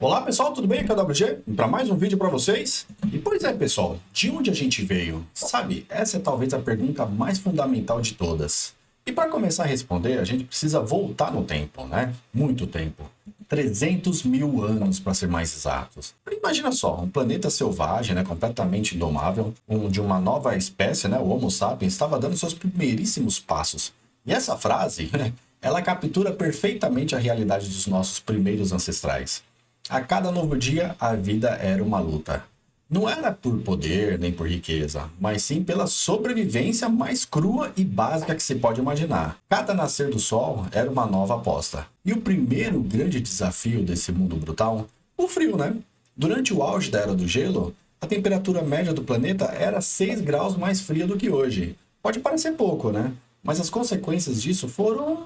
Olá pessoal, tudo bem? Aqui é o WG para mais um vídeo para vocês. E pois é pessoal, de onde a gente veio? Sabe, essa é talvez a pergunta mais fundamental de todas. E para começar a responder, a gente precisa voltar no tempo, né? Muito tempo. 300 mil anos para ser mais exatos. Imagina só, um planeta selvagem, né, completamente indomável, onde uma nova espécie, né, o Homo sapiens, estava dando seus primeiríssimos passos. E essa frase, né, ela captura perfeitamente a realidade dos nossos primeiros ancestrais. A cada novo dia, a vida era uma luta. Não era por poder nem por riqueza, mas sim pela sobrevivência mais crua e básica que se pode imaginar. Cada nascer do sol era uma nova aposta. E o primeiro grande desafio desse mundo brutal? O frio, né? Durante o auge da Era do Gelo, a temperatura média do planeta era 6 graus mais fria do que hoje. Pode parecer pouco, né? Mas as consequências disso foram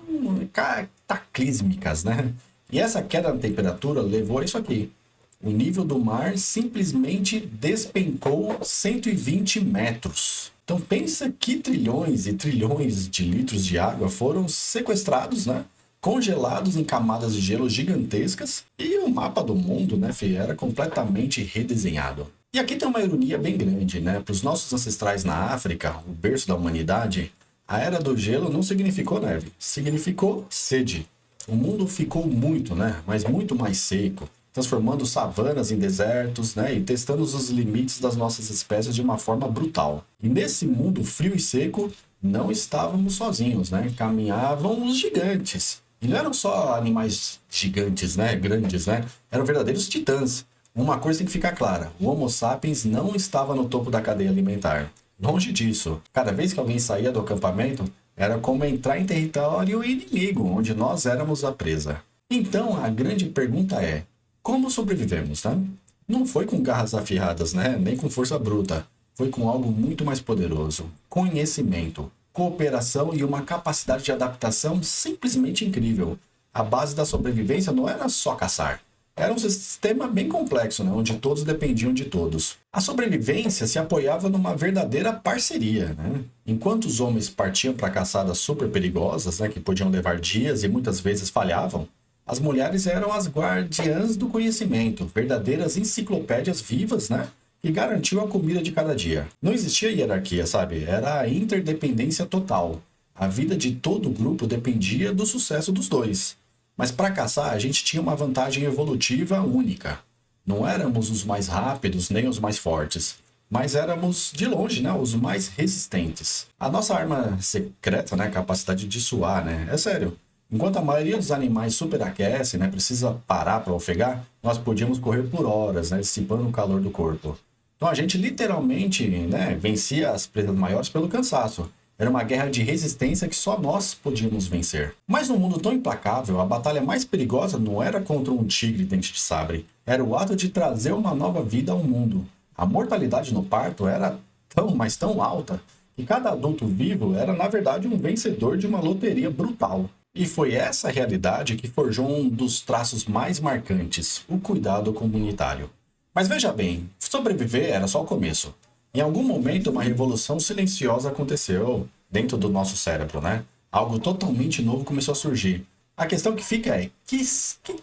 cataclísmicas, né? E essa queda na temperatura levou a isso aqui. O nível do mar simplesmente despencou 120 metros. Então pensa que trilhões e trilhões de litros de água foram sequestrados, né? Congelados em camadas de gelo gigantescas, e o mapa do mundo, né, era completamente redesenhado. E aqui tem uma ironia bem grande, né? Para os nossos ancestrais na África, o berço da humanidade, a Era do Gelo não significou neve, significou sede. O mundo ficou muito, né, mas muito mais seco, transformando savanas em desertos, né, e testando os limites das nossas espécies de uma forma brutal. E nesse mundo frio e seco, não estávamos sozinhos, né? Caminhavam os gigantes. E não eram só animais gigantes, né, grandes, né? Eram verdadeiros titãs. Uma coisa tem que ficar clara: o Homo sapiens não estava no topo da cadeia alimentar. Longe disso. Cada vez que alguém saía do acampamento, era como entrar em território inimigo, onde nós éramos a presa. Então, a grande pergunta é: como sobrevivemos, né? Não foi com garras afiadas, né? Nem com força bruta. Foi com algo muito mais poderoso: conhecimento, cooperação e uma capacidade de adaptação simplesmente incrível. A base da sobrevivência não era só caçar. Era um sistema bem complexo, né, onde todos dependiam de todos. A sobrevivência se apoiava numa verdadeira parceria, né? Enquanto os homens partiam para caçadas super perigosas, né, que podiam levar dias e muitas vezes falhavam, as mulheres eram as guardiãs do conhecimento, verdadeiras enciclopédias vivas, né, que garantiam a comida de cada dia. Não existia hierarquia, sabe? Era a interdependência total. A vida de todo o grupo dependia do sucesso dos dois. Mas para caçar, a gente tinha uma vantagem evolutiva única. Não éramos os mais rápidos nem os mais fortes, mas éramos, de longe, né, os mais resistentes. A nossa arma secreta, né, capacidade de suar, né, é sério. Enquanto a maioria dos animais superaquece, né, precisa parar para ofegar, nós podíamos correr por horas, né, dissipando o calor do corpo. Então a gente literalmente, né, vencia as presas maiores pelo cansaço. Era uma guerra de resistência que só nós podíamos vencer. Mas num mundo tão implacável, a batalha mais perigosa não era contra um tigre dente de sabre. Era o ato de trazer uma nova vida ao mundo. A mortalidade no parto era tão, mas tão alta, que cada adulto vivo era, na verdade, um vencedor de uma loteria brutal. E foi essa realidade que forjou um dos traços mais marcantes: o cuidado comunitário. Mas veja bem, sobreviver era só o começo. Em algum momento, uma revolução silenciosa aconteceu dentro do nosso cérebro, né? Algo totalmente novo começou a surgir. A questão que fica é: que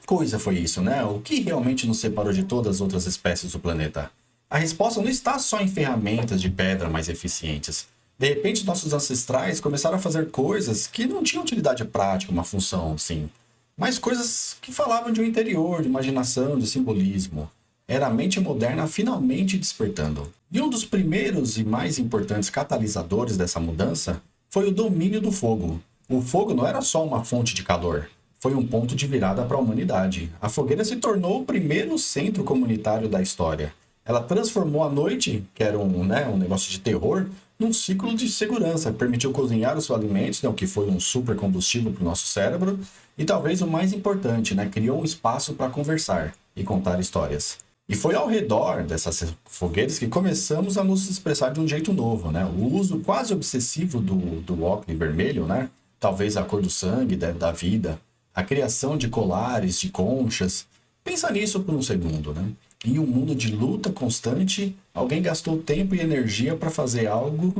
coisa foi isso, né? O que realmente nos separou de todas as outras espécies do planeta? A resposta não está só em ferramentas de pedra mais eficientes. De repente, nossos ancestrais começaram a fazer coisas que não tinham utilidade prática, uma função, sim. Mas coisas que falavam de um interior, de imaginação, de simbolismo. Era a mente moderna finalmente despertando. E um dos primeiros e mais importantes catalisadores dessa mudança foi o domínio do fogo. O fogo não era só uma fonte de calor, foi um ponto de virada para a humanidade. A fogueira se tornou o primeiro centro comunitário da história. Ela transformou a noite, que era um negócio de terror, num ciclo de segurança. Permitiu cozinhar os seus alimentos, né, o que foi um super combustível para o nosso cérebro. E talvez o mais importante, né, criou um espaço para conversar e contar histórias. E foi ao redor dessas fogueiras que começamos a nos expressar de um jeito novo, né? O uso quase obsessivo do óculos vermelho, né? Talvez a cor do sangue, da vida. A criação de colares, de conchas. Pensa nisso por um segundo, né? Em um mundo de luta constante, alguém gastou tempo e energia para fazer algo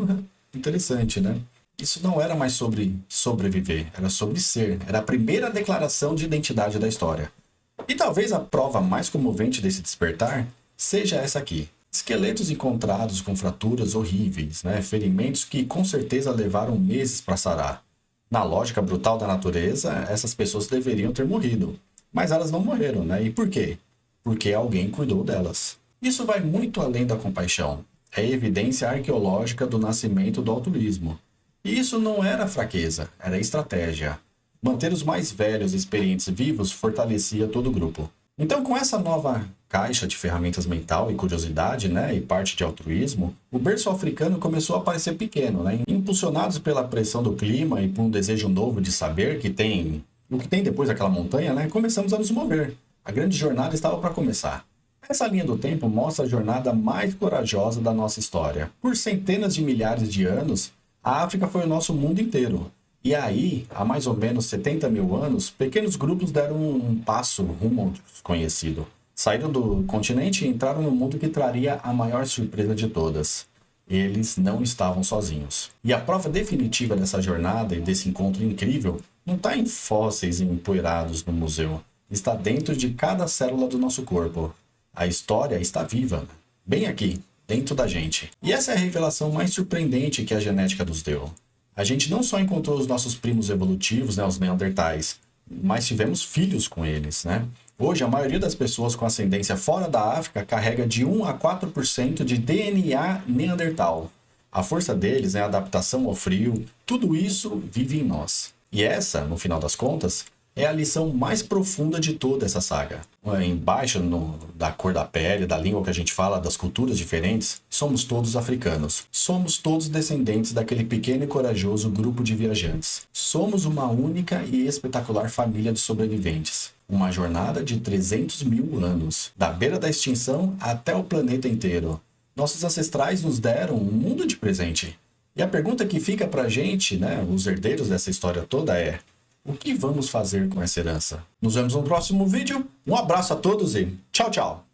interessante, né? Isso não era mais sobre sobreviver, era sobre ser. Era a primeira declaração de identidade da história. E talvez a prova mais comovente desse despertar seja essa aqui. Esqueletos encontrados com fraturas horríveis, né? Ferimentos que com certeza levaram meses para sarar. Na lógica brutal da natureza, essas pessoas deveriam ter morrido. Mas elas não morreram, né? E por quê? Porque alguém cuidou delas. Isso vai muito além da compaixão. É evidência arqueológica do nascimento do altruísmo. E isso não era fraqueza, era estratégia. Manter os mais velhos e experientes vivos fortalecia todo o grupo. Então, com essa nova caixa de ferramentas mental e curiosidade, né, e parte de altruísmo, o berço africano começou a parecer pequeno, né? Impulsionados pela pressão do clima e por um desejo novo de saber o que tem depois daquela montanha, né, começamos a nos mover. A grande jornada estava para começar. Essa linha do tempo mostra a jornada mais corajosa da nossa história. Por centenas de milhares de anos, a África foi o nosso mundo inteiro. E aí, há mais ou menos 70 mil anos, pequenos grupos deram um passo rumo ao desconhecido. Saíram do continente e entraram no mundo que traria a maior surpresa de todas. Eles não estavam sozinhos. E a prova definitiva dessa jornada e desse encontro incrível não está em fósseis empoeirados no museu. Está dentro de cada célula do nosso corpo. A história está viva, bem aqui, dentro da gente. E essa é a revelação mais surpreendente que a genética nos deu. A gente não só encontrou os nossos primos evolutivos, né, os neandertais, mas tivemos filhos com eles, né? Hoje, a maioria das pessoas com ascendência fora da África carrega de 1 a 4% de DNA neandertal. A força deles é a adaptação ao frio, tudo isso vive em nós. E essa, no final das contas, é a lição mais profunda de toda essa saga. Embaixo da cor da pele, da língua que a gente fala, das culturas diferentes, somos todos africanos. Somos todos descendentes daquele pequeno e corajoso grupo de viajantes. Somos uma única e espetacular família de sobreviventes. Uma jornada de 300 mil anos, da beira da extinção até o planeta inteiro. Nossos ancestrais nos deram um mundo de presente. E a pergunta que fica pra gente, né, os herdeiros dessa história toda é: o que vamos fazer com essa herança? Nos vemos no próximo vídeo. Um abraço a todos e tchau, tchau!